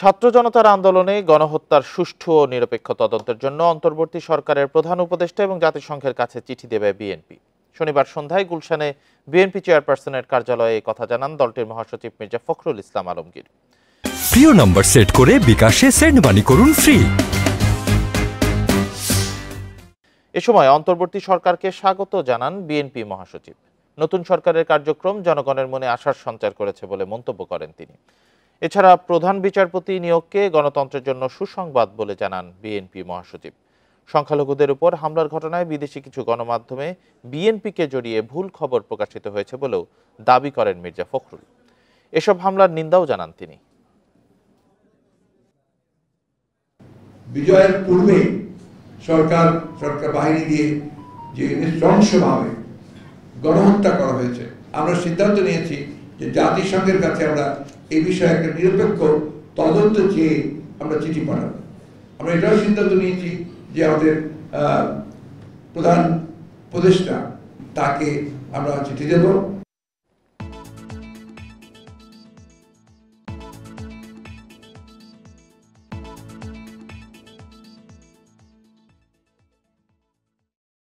ছাত্র জনতার আন্দোলনে গণহত্যার সুষ্ঠু ও নিরপেক্ষ তদন্তের জন্য অন্তর্বর্তী সরকারের প্রধান উপদেষ্টা এবং জাতিসংঘের কাছে চিঠি দেবে বিএনপি। শনিবার সন্ধ্যায় গুলশানে বিএনপি চেয়ারপারসনের কার্যালয়ে এই কথা জানান দলটির মহাসচিব মির্জা ফখরুল ইসলাম আলমগীর। প্রিয় নম্বর সেট করে বিকাশে সেন্ড মানি করুন ফ্রি। এ সময় অন্তর্বর্তী সরকারকে স্বাগত জানান বিএনপি মহাসচিব। নতুন সরকারের কার্যক্রম জনগণের মনে আশার সঞ্চার করেছে বলে মন্তব্য করেন তিনি। এছাড়া প্রধান বিচারপতি নিয়োগকে গণতন্ত্রের জন্য সুসংবাদ বলে জানান বিএনপি মহাসচিব। সংখ্যালঘুদের উপর হামলার ঘটনায় বিদেশি কিছু গণমাধ্যমে বিএনপিকে জড়িয়ে ভুল খবর প্রকাশিত হয়েছে বলেও দাবি করেন মির্জা ফখরুল। এসব হামলার নিন্দাও জানান তিনি। বিজয়ের পূর্বে সরকার বাহিনী দিয়ে যে নৃশংসভাবে গণহত্যা করা হয়েছে, আমরা সিদ্ধান্ত নিয়েছি যে জাতিসংঘের কাছে আমরা এই বিষয়ে একটা নিরপেক্ষ তদন্ত চেয়ে আমরা চিঠি পাঠাবো। আমরা এটাও সিদ্ধান্ত নিয়েছি যে আমাদের প্রধান উপদেষ্টা তাকে আমরা চিঠি দেব।